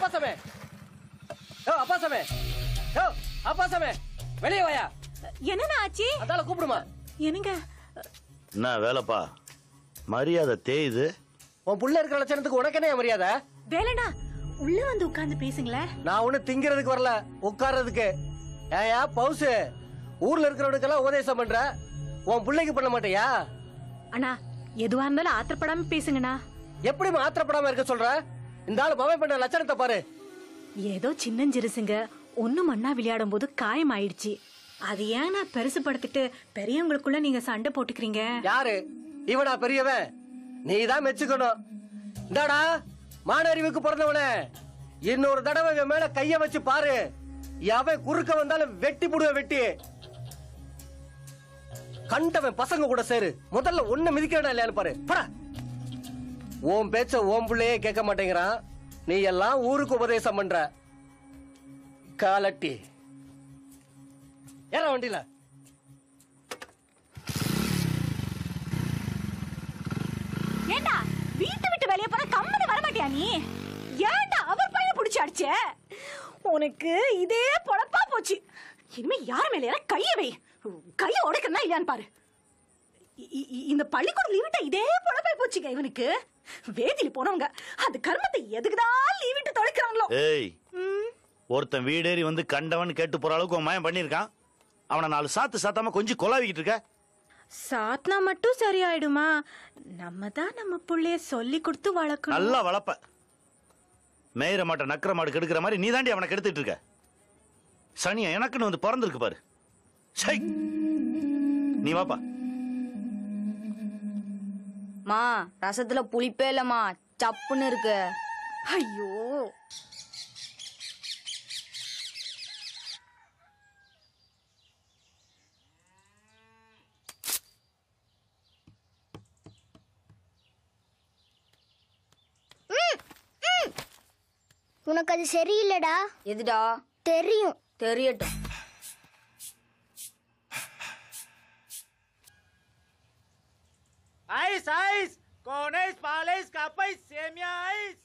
அப்பாசாமே அப்பாசாமே அப்பாசாமே வெளியே வாயா. என்னண்ணா ஆச்சு? அதால கூப்பிடுமா. என்னங்க என்ன வேலைப்பா மரியாதை தேயுது? உன் புள்ள இருக்கிற லட்சணத்துக்கு உனக்கு என்ன மரியாதை? வேலைண்ணா உள்ள வந்து உட்கார்ந்து பேசுங்களேன். நான் ஒண்ணு திங்கிறதுக்கு வரல, உட்கார்றதுக்கு. ஏயா பவுசு, ஊர்ல இருக்கிறவனுக்கெல்லாம் உபதேசம் பண்ற, உன் பிள்ளைக்கு பண்ண மாட்டியா? அண்ணா எதுவா இருந்தாலும் ஆத்திரப்படாம பேசுங்கண்ணா. எப்படி ஆத்திரப்படாம இருக்க சொல்ற? இந்த ஆளு பவை பண்ண லட்சணத்தை பாரு. ஏதோ சின்னஞ்சிறுசுங்க ஒண்ணு மண்ணா விளையாடும் போது காயம் ஆயிடுச்சு. அது ஏன் நான் பெருசுபடுத்திட்டு பெரியவங்களுக்குள்ள நீங்க சண்டை போட்டுக்கிறீங்க? யாரு இவனா பெரியவன்? நீதான் மெச்சுக்கணும். இந்தாடா மானறிவுக்கு பிறந்தவனே, இன்னொரு தடவை இவன் மேல கைய வச்சு பாரு. அவன் குறுக்க வந்தாலும் வெட்டி புடுவ வெட்டி. கண்டவன் பசங்க கூட சேரு. முதல்ல ஒண்ணு மிதிக்கிறா இல்லையான்னு பாரு. உன் பேச்ச ஓம் பிள்ளையே கேட்க மாட்டேங்கிறான். நீ எல்லாம் ஊருக்கு உபதேசம் பண்ற. காலட்டி ஏற வண்டியில. ஏண்டா வீட்டு விட்டு வெளியே போற கம்மனு வர மாட்டியா நீ? ஏண்டா அவர் பையன் புடிச்சு அடிச்ச? உனக்கு இதே பொழப்பா போச்சு. இனிமே யார் மேல கைய வை. கைய உடைக்கணும் இல்லையான்னு பாரு. இந்த பள்ளிக்கூடம் லீவிட்ட இதே பொழப்பா போச்சுங்க இவனுக்கு. வேதியில போனவங்க அது கர்மத்தை எதுக்குதான் லீவிட்டு தொலைக்கிறாங்களோ. ஏய், ஒருத்தன் வீடேறி வந்து கண்டவன் கேட்டு போற அளவுக்கு மயம் பண்ணிருக்கான். அவனை 4 சாத்து சாத்தாம கொஞ்சம் கொலாவிக்கிட்டு இருக்க. சாத்னா மட்டும் சரியாயிடுமா? நம்ம தான் நம்ம புள்ளைய சொல்லி கொடுத்து வளர்க்கணும். நல்லா வளர்ப்ப. மேயிற மாட்ட நக்கற மாடு கெடுக்கிற மாதிரி நீ தாண்டி அவனை கெடுத்துட்டு இருக்க. சனியா எனக்குன்னு வந்து பிறந்திருக்கு பாரு. சை, நீ வாப்பா. மா ரசத்துல புளிப்பே இல்லம்மா, சப்புன்னு இருக்கு. ஐயோ உனக்கு அது சரியில்லடா. எதுடா? தெரியும். தெரியட்டும். ஐஸ் ஐஸ் கோனைஸ் பாலைஸ் கப்பைஸ் சேமியா ஐஸ்.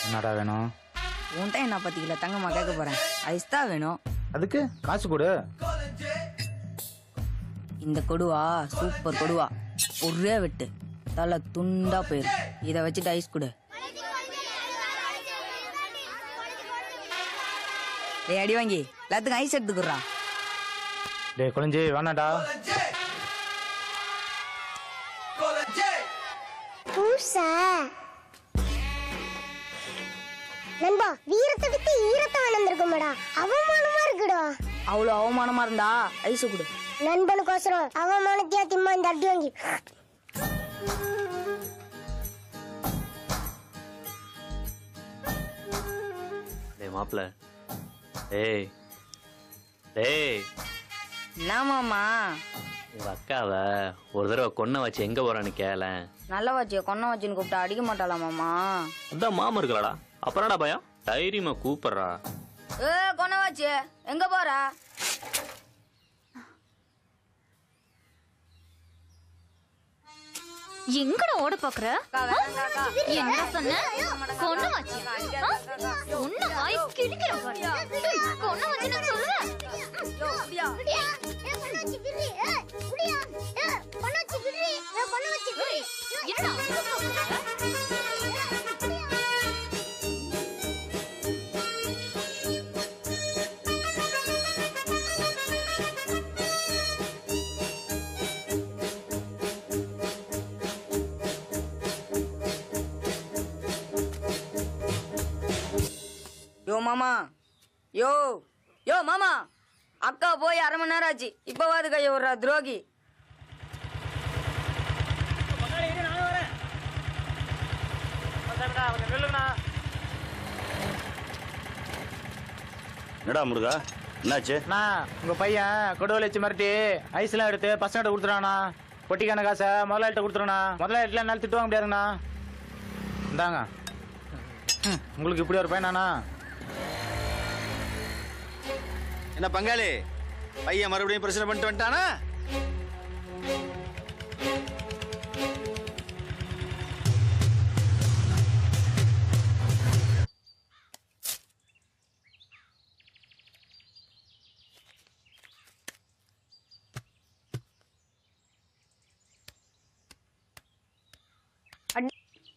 என்னடா வேணும்? உன்ட்ட என்ன பத்திக்கல தங்கம்மா கேட்க போறேன். ஐஸ் தான் வேணும். அதுக்கு காசு கொடு. இந்த கொடுவா சூப்பர் கொடுவா, ஒரே வெட்டு தலை துண்டா போயிரும். இதை வச்சுட்டு ஐஸ் கொடு. டேய் அடி வாங்கி எல்லாத்துக்கும் ஐஸ் எடுத்துக்குறா. டேய் குழஞ்சி வேணாடா. பூசா நண்பா, வீரத்தை விட்டு ஈரத்தை வளர்ந்துருக்குமாடா. அவமானமா இருக்குடா. அவ்வளவு அவமானமா இருந்தா ஐஸ் கொடு. நண்பனுக்கோசரம் அவமானத்தையா திம்மா இந்த அடி வாங்கி. டேய் மாப்ள, டேய் டேய், என்ன மாமா? உங்க அக்காவை ஒரு தடவை கொன்ன வச்சு எங்க போறான்னு கேள. நல்ல வாச்சிய கொன்ன வச்சுன்னு கூப்பிட்டா அடிக்க மாட்டாளா மாமா? அதான் மாமா இருக்கலாடா, அப்புறம்டா பயம். தைரியமா கூப்பிடுறா. கொன்ன வாச்சி எங்க போற? எங்கட ஓட பாக்குற? என்ன சொன்ன? கொன்னு வச்சு ஒண்ணு வாய் கிழிக்கிற பாரு. கொன்னு வச்சு நான் சொல்லுவேன். யோ மாமா, யோ யோ மாமா, அக்கா போய் 1/2 மணி நேரம் ஆச்சு. இப்பவாது கைய விடுறா துரோகி. என்னடா முருகா, என்னாச்சு? உங்க பையன் கொடுவல் வச்சு மிரட்டி ஐஸ் எல்லாம் எடுத்து பசங்கிட்ட கொடுத்துறானா. பொட்டிக்கான காசை முதலாளிட்ட கொடுத்துருண்ணா. முதலாளிட்டுல என்னால திட்டு வாங்க முடியாதுங்கண்ணா. இந்தாங்க. உங்களுக்கு இப்படி ஒரு பையனாண்ணா? என்ன பங்காளி, பையன் மறுபடியும் பிரச்சனை பண்ணிட்டு வந்துட்டானா?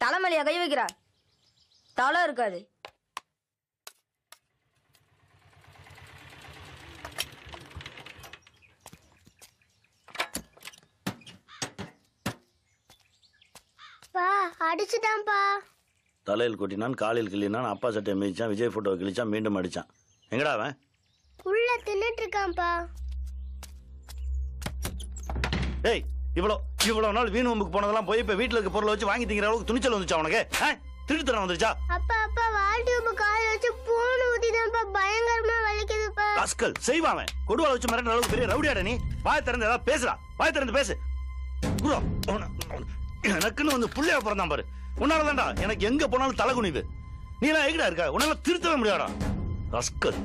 தலைமலையா கை வைக்கிறா? தலை இருக்காது. பா அடிச்சுட்டான்பா. தலையில் கொட்டினான், காலில் கிள்ளினான், அப்பா சட்டையை மிதிச்சான், விஜய் போட்டோ கிழிச்சான், மீண்டும் அடிச்சான். எங்கடா அவன்? உள்ள தின்னுட்டு இருக்கான்பா. ஏய், இவ்வளவு நாள் வீண் வம்புக்கு போனதெல்லாம் போய் இப்ப வீட்டுல இருக்க பொருளை வச்சு வாங்கி திங்கிற அளவுக்கு துணிச்சல் வந்துச்சா உனக்கு? திருட்டுத்தனம் வந்துருச்சா? அப்பா வால் டியூப் கால் வச்சு பூணு ஊத்திதான்ப்பா, பயங்கரமா வலிக்குதுப்பா. ராஸ்கல் செய்வான். கொடுவாள வச்சு மிரட்டுற அளவுக்கு பெரிய ரவுடியாட நீ? வாய் திறந்து ஏதாவது பேசுறா, வாய் திறந்து பேசு. எனக்குன்னு வந்து புள்ளையா பிறந்தான் பாரு. உன்னாலதான்டா எனக்கு எங்க போனாலும் தலை குனிது. நீ எல்லாம் எங்கடா இருக்க? உன்னால திருத்தவே முடியாடா ராஸ்கல்.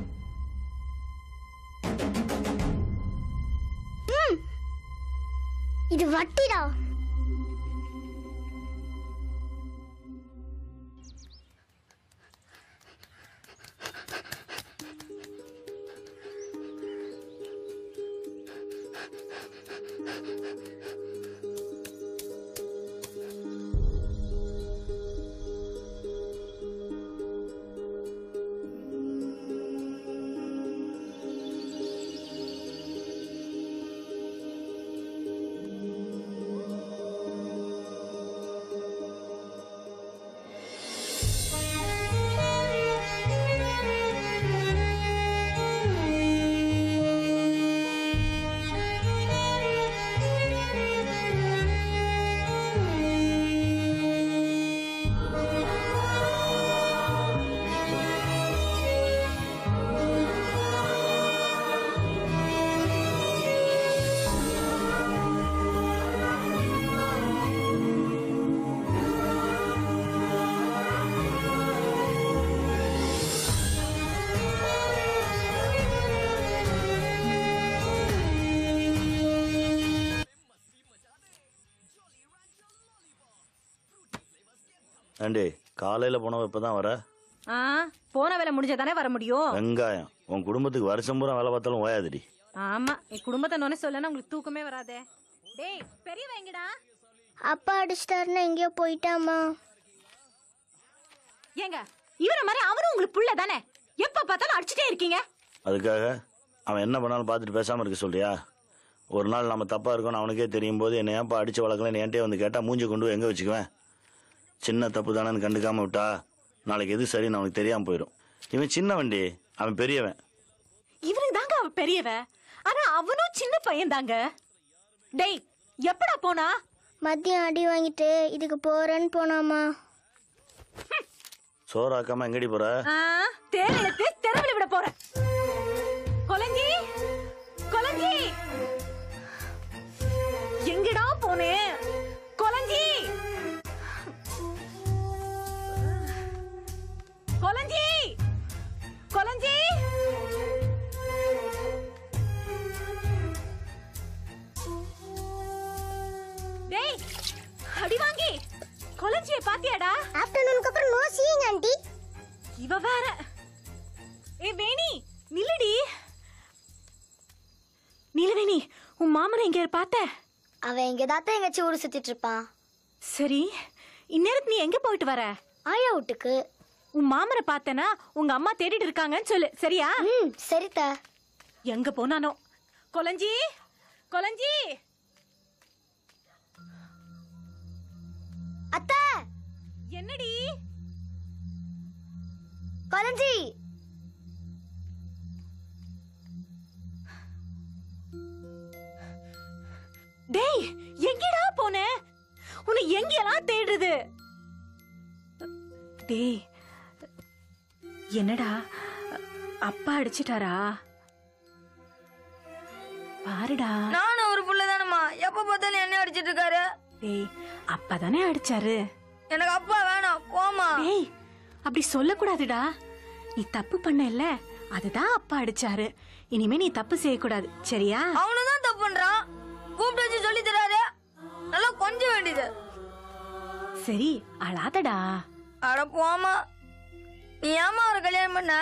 இது வட்டிடா. ஆண்டி, காலையில போனவ இப்பதான் வர? போன வேலை முடிஞ்சதானே வர முடியும். வெங்காயம், உன் குடும்பத்துக்கு வருஷம் பூரா வேலை பார்த்தாலும் ஓயாதுடி. ஆமா, என் குடும்பத்தை நோனே சொல்லனா உங்களுக்கு தூக்கமே வராதே. டேய் பெரிய வைங்கடா. அப்பா அடிச்சிட்டாருன்னா எங்கேயோ போயிட்டாமா. ஏங்க இவர மாதிரி அவரும் உங்களுக்கு புள்ள தானே, எப்ப பார்த்தாலும் அடிச்சுட்டே இருக்கீங்க. அதுக்காக அவன் என்ன பண்ணாலும் பார்த்துட்டு பேசாம இருக்க சொல்றியா? ஒரு நாள் நம்ம தப்பா இருக்கோம்னு அவனுக்கே தெரியும் போது என்ன ஏன்ப்பா அடிச்சு வளர்க்கலன்னு என்கிட்டே வந்து கேட்டா மூஞ்சி கொண்டு எங்க வச்சுக்குவேன்? சின்ன தப்பு தானேன்னு கண்டுக்காம விட்டா நாளைக்கு எது சரின்னு அவனுக்கு தெரியாம போயிடும். இவன் சின்ன வண்டி, அவன் பெரியவன். இவனுக்கு தாங்க அவன் பெரியவன், ஆனா அவனும் சின்ன பையன் தாங்க. டேய் எப்படா போனா? மதியம் அடி வாங்கிட்டு இதுக்கு போறேன்னு போனாமா. சோறாக்காம எங்கடி போற? தேர் எடுத்து தெருவில் விட போறேன். கொலஞ்சி கொலஞ்சி எங்கடா போனே? கொலஞ்சி கொலஞ்சி கொலஞ்சி டேய் அடி வாங்கி கொலஞ்சியை பாத்தியாடா? ஆஃப்டர்நூனுக்கு அப்புறம் நோ சீயிங் ஆண்டி. இவ வேற. ஏ வேணி நில்லுடி. நீலவேணி, உன் மாமனை எங்க பார்த்த? அவன் இங்க தாத்தா எங்கச்சி ஊரு சுத்திட்டு இருப்பான். சரி, இந்நேரத்து நீ எங்க போயிட்டு வர? ஆயா வீட்டுக்கு. உன் மாமனை பார்த்தனா உங்க அம்மா தேடிட்டு இருக்காங்கன்னு சொல்லு, சரியா? சரிதா. எங்க போனானோ? கொலஞ்சி கொலஞ்சி அத்தா. என்னடி? கொலஞ்சி டேய் எங்கடா போன? உன்னை எங்கெல்லாம் தேடுறது? டேய் என்னடா அப்பா அடிச்சிட்டாரா? பாருடா. நானும் ஒரு புள்ள தானம்மா, எப்ப பார்த்தாலும் என்ன அடிச்சிட்டு இருக்காரு. டேய் அப்பா தானே அடிச்சாரு. எனக்கு அப்பா வேணாம், போமா. டேய் அப்படி சொல்லக்கூடாதுடா. நீ தப்பு பண்ணல, அதுதான் அப்பா அடிச்சாரு. இனிமே நீ தப்பு செய்யக்கூடாது, சரியா? அவனுதான் தப்பு பண்றான், கூப்பிட்டு வச்சு சொல்லி தராரு. நல்லா கொஞ்சம் வேண்டியது. சரி அழாதடா. அட போமா. நீ ஏமா ஒரு கல்யாணம் பண்ண?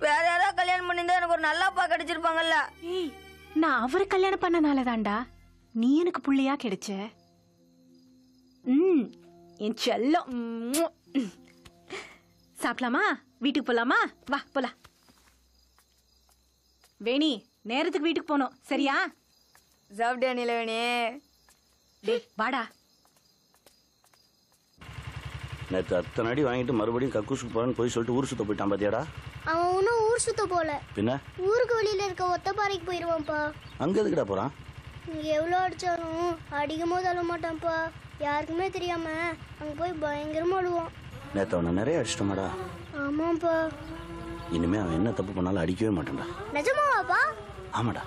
வேற யாராவது கல்யாணம் பண்ணிருந்தா எனக்கு ஒரு நல்ல அப்பா கிடைச்சிருப்பாங்கல்ல. ஏய், நான் அவரை கல்யாணம் பண்ணனால தான்டா நீ எனக்கு புள்ளையா கிடைச்ச. என் செல்லம். சாப்பிடலாமா? வீட்டுக்கு போலாமா? வா போலாம். வேணி, நேரத்துக்கு வீட்டுக்கு போகணும், சரியா? சாப்பிட்டியா நிலவேணி? டேய் வாடா. நேற்று அத்தனை அடி வாங்கிட்டு மறுபடியும் கக்கூசுக்கு போறேன்னு போய் சொல்லிட்டு ஊர் சுத்த போயிட்டான் பாத்தியாடா? அவன் ஒன்றும் ஊர் சுத்த போல, பின்ன ஊருக்கு வெளியில இருக்க ஒத்தப்பாறைக்கு போயிடுவான்ப்பா. அங்க எதுக்குடா போறான்? இங்க எவ்வளோ அடிச்சாலும் அடிக்கும் போது அழுவ மாட்டான்ப்பா. யாருக்குமே தெரியாம அங்க போய் பயங்கரமா அழுவான். நேற்று அவனை நிறைய அடிச்சிட்டோமாடா. ஆமாப்பா. இனிமே அவன் என்ன தப்பு பண்ணாலும் அடிக்கவே மாட்டான்டா. நிஜமாவாப்பா? ஆமாடா.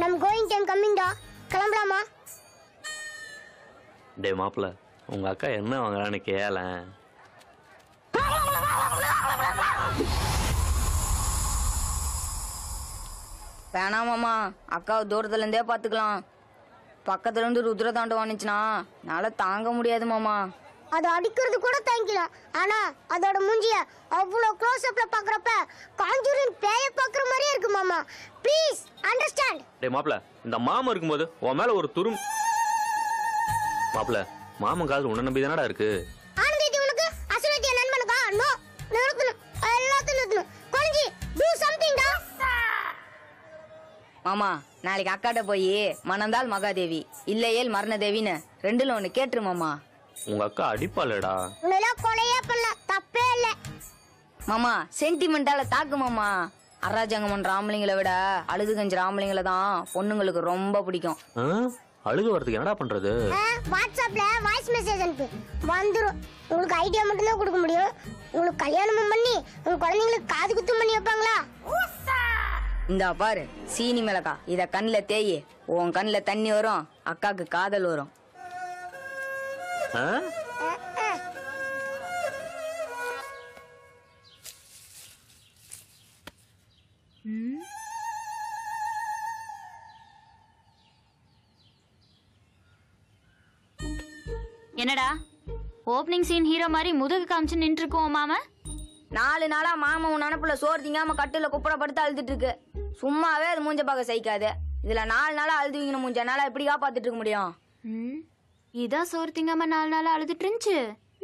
I'm going to coming da. கிளம்பலாமா? டே மாப்பிள்ள, உங்க அக்கா என்ன வாங்குறான்னு கேள. வேணாமாமா, அக்காவை தூரத்துல இருந்தே பாத்துக்கலாம். பக்கத்துல இருந்து ருத்ர தாண்டவம் வந்துச்சுன்னா என்னால தாங்க முடியாது மாமா. அது அடிக்கிறது கூட தாங்கிக்கலாம், ஆனா அதோட மூஞ்சிய அவ்வளவு க்ளோஸ் அப்ல பாக்குறப்ப காஞ்சூரின் பேய பாக்குற மாதிரியே இருக்கு மாமா. Please understand. டே மாப்பிள்ள, இந்த மாமா இருக்கும்போது உன் மேல ஒரு துரும். மாப்பிள்ள, மாமன் காதுல உன்ன நம்பி தானடா இருக்கு. ஆனந்தி உனக்கு அசலத்திய நண்பனுக்கா? நோ, நிறுத்தணும், எல்லாத்தையும் நிறுத்தணும். கொஞ்சி டு சம்திங் டா. மாமா, நாளைக்கு அக்காட்ட போய் மணந்தால் மகாதேவி இல்லையேல் மரணதேவின்னு ரெண்டுல ஒண்ணு கேட்டுரு மாமா. உங்க அக்கா அடிப்பாளடா. உன்னல கொலையே பண்ணல, தப்பே இல்ல மாமா. சென்டிமெண்டால தாக்கு மாமா. அராஜகம் பண்ற ஆம்பளைங்களை விட அழுது கஞ்சுற ஆம்பளைங்களை தான் பொண்ணுங்களுக்கு ரொம்ப பிடிக்கும். அழுகு வரதுக்கு என்னடா பண்றது? வாட்ஸ்அப்ல வாய்ஸ் மெசேஜ் அனுப்பு, வந்துரும். உங்களுக்கு ஐடியா மட்டும் தான் கொடுக்க முடியும். உங்களுக்கு கல்யாணம் பண்ணி உங்க குழந்தைங்களுக்கு காது குத்தும் பண்ணி வைப்பாங்களா? இந்த பாரு சீனி மிளகா, இத கண்ணுல தேயி, உன் கண்ணுல தண்ணி வரும், அக்காக்கு காதல் வரும். என்னடா ஓப்பனிங் சீன் ஹீரோ மாதிரி முதுகு காமிச்சு நின்று இருக்கோம் மாமா? 4 நாளா மாமா உன் நினப்புல சோறு திங்காம கட்டுல குப்பரப்படுத்து அழுதுட்டு இருக்கு. சும்மாவே அது மூஞ்ச பார்க்க சகிக்காது. இதுல 4 நாளா அழுதுவீங்க மூஞ்ச, என்னால எப்படி காப்பாத்திட்டு இருக்க முடியும்? இதான் சோறு திங்காம 4 நாளா அழுதுட்டு இருந்துச்சு.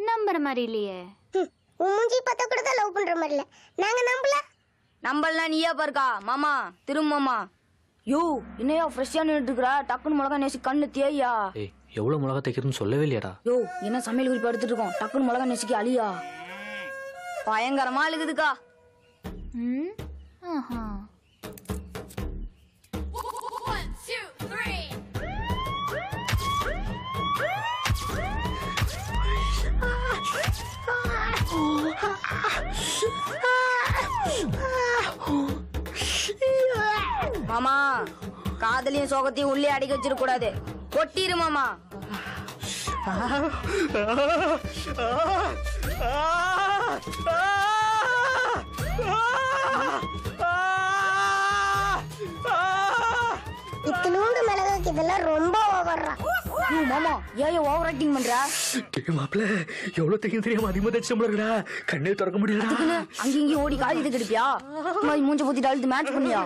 நம்புற மாதிரி இல்லையே. உன் மூஞ்சி பார்த்தா கூட தான் லவ் பண்ற மாதிரி இல்ல. நாங்க நம்பல. நம்பலனா நீயா பாருக்கா மாமா. திரும்ப மாமா. யோ என்னையா ஃப்ரெஷ்ஷா நின்றுட்டு இருக்கிறா? டக்குன்னு மிளகா நேசி கண்ணு தேயா. எவ்வளவு மிளகா தைக்கிறதுன்னு சொல்லவே இல்லையாடா? யோ என்ன சமையல் குறிப்பு எடுத்துட்டு இருக்கோம், டக்குன்னு மிளகா நெசுக்கி அழியா. பயங்கரமா அழுகுதுக்கா. மாமா, காதலையும் சோகத்தையும் உள்ளே அடிக்க வச்சிருக்க கூடாது, கொட்டிரு மாமா. இத்தனோண்டு மிளகாக்கு இதெல்லாம் ரொம்ப ஓவர்ரா. மாமா ஏன் ஓவர் ஆக்டிங் பண்ற? மாப்பிள்ள, எவ்வளவு தெரியும் தெரியாம அதிகமா தச்சுடா, கண்ணே திறக்க முடியல. அங்கங்க ஓடி காலி கிடுப்பியா? மூஞ்ச ஊத்திட்டு அழுது மேட்ச் பண்ணியா?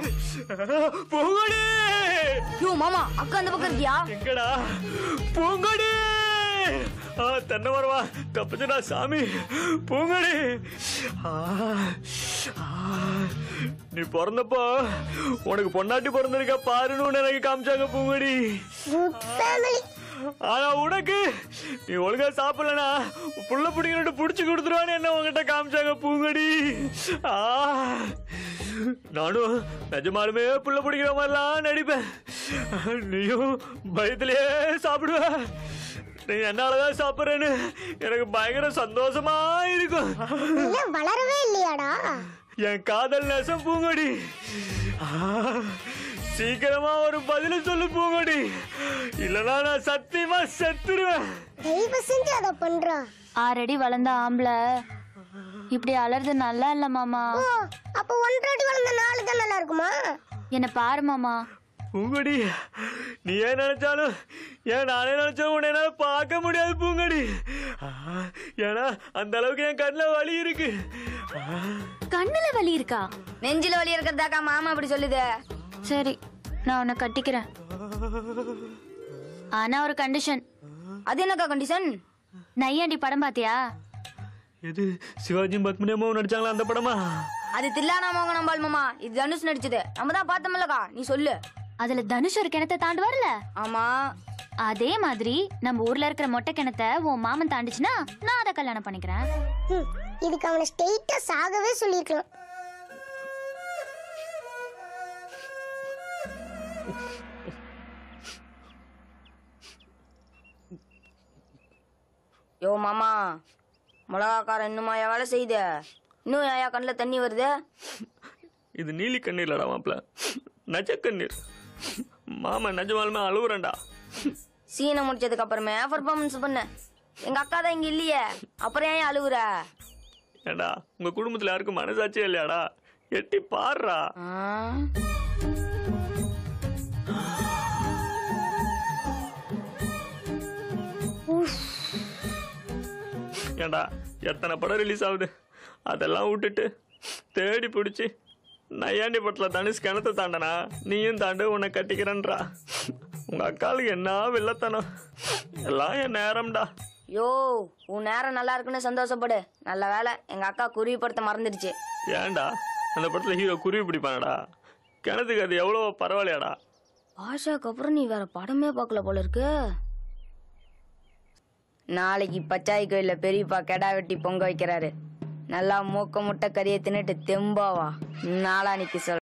யோ மாமா, அக்கா அந்த பக்கம் இருக்கியா? எங்கடா பூங்கொடி? தென்னை வரவா தப்பிச்சுடா சாமி. பூங்கொடி, நீ பிறந்தப்போ உனக்கு பொண்டாட்டி பிறந்திருக்கா பாருன்னு எனக்கு காமிச்சாங்க பூங்கொடி. ஆனா உனக்கு நீ ஒழுங்கா சாப்பிடலனா புள்ள பிடிக்கிட்டு புடிச்சு கொடுத்துருவான்னு என்ன உங்ககிட்ட காமிச்சாங்க பூங்கொடி. நானும் நிஜமாலுமே புள்ள பிடிக்கிற மாதிரிலாம் நடிப்பேன். நீயும் பயத்திலேயே சாப்பிடுவ. நீ என்னாலதான் சாப்பிடுறேன்னு எனக்கு பயங்கர சந்தோஷமா இருக்கும். வளரவே இல்லையாடா என் காதல் நெசம் பூங்கொடி. சீக்கிரமா ஒரு பதில சொல்லு பூங்கொடி, இல்லனா நான் சத்தியமா செத்துருவேன். தயவு செஞ்சு அதை பண்றா. 6 அடி வளர்ந்த ஆம்பளை இப்படி அலறது நல்லா இல்ல மாமா. அப்ப 1.5 அடி வளர்ந்த 4 தான் நல்லா இருக்குமா? என்ன பாரு மாமா. பூங்கொடி, நீ ஏன் நினைச்சாலும் ஏன் நானே நினைச்சாலும் உன்னை என்னால பார்க்க முடியாது பூங்கொடி. ஏன்னா அந்த அளவுக்கு என் கண்ணுல வலி இருக்கு. கண்ணுல வலி இருக்கா? நெஞ்சில வலி இருக்கிறதாக்கா மாமா அப்படி சொல்லுது. சரி, நான் உன்னை கட்டிக்கிறேன். ஆனா ஒரு கண்டிஷன். அது என்னக்கா கண்டிஷன்? நையாண்டி படம் பாத்தியா? எது சிவாஜி பத்மினியம்மாவும் நடிச்சாங்களா அந்த படமா? அது தில்லானா மோகன் நம்பால் மாமா. இது தனுஷ் நடிச்சது. நம்ம தான் பார்த்தோம்லக்கா. நீ சொல்லு. அதுல தனுஷ் ஒரு கிணத்தை தாண்டுவார்ல? ஆமா. அதே மாதிரி நம்ம ஊர்ல இருக்கிற மொட்டை கிணத்தை உன் மாமன் தாண்டிச்சுன்னா நான் அதை கல்யாணம் பண்ணிக்கிறேன். இதுக்கு அவனை ஸ்ட்ரெயிட்டா சாகவே சொல்லிருக்கலாம். யோ மாமா, மிளகாக்காரன் இன்னுமா வேலை செய்யுது? இன்னும் ஏன் கண்ணில் தண்ணி வருது? இது நீலி கண்ணீர் இல்லடா மாப்பிள்ள, நஜ கண்ணீர். மாமா நஜமாலுமே அழுவுறேன்டா. சீனை முடிச்சதுக்கு அப்புறமே பர்ஃபார்மன்ஸ் பண்ண. எங்க அக்கா தான் இங்க இல்லையே, அப்புறம் ஏன் அழுவுற? ஏண்டா உங்க குடும்பத்துல யாருக்கும் மனசாட்சியே இல்லையாடா? எட்டி பாடுறா. ஏண்டா எத்தனை படம் ரிலீஸ் ஆகுது, அதெல்லாம் விட்டுட்டு தேடி பிடிச்சி நையாண்டி பட்டில் தனுஷ் கிணத்தை தாண்டனா நீயும் தாண்டு உன்னை கட்டிக்கிறன்றா. உங்க அக்காளுக்கு என்ன வெள்ளத்தனம். எல்லாம் என் நேரம்டா. யோ, உன் நேரம் நல்லா இருக்குன்னு சந்தோஷப்படு. நல்ல வேலை எங்க அக்கா குருவி படத்தை மறந்துடுச்சு. ஏன்டா அந்த படத்துல ஹீரோ குருவி பிடிப்பானடா, கிணத்துக்கு அது எவ்வளோ பரவாயில்லையாடா. பாஷாக்கு அப்புறம் நீ வேற படமே பார்க்கல போல இருக்கு. நாளைக்கு பச்சாய் கோயில்ல பெரியப்பா கெடா வெட்டி பொங்க வைக்கிறாரு. நல்லா மூக்க முட்டை கறியை தின்னுட்டு தெம்பாவா. நாளானிக்கு சொல்ல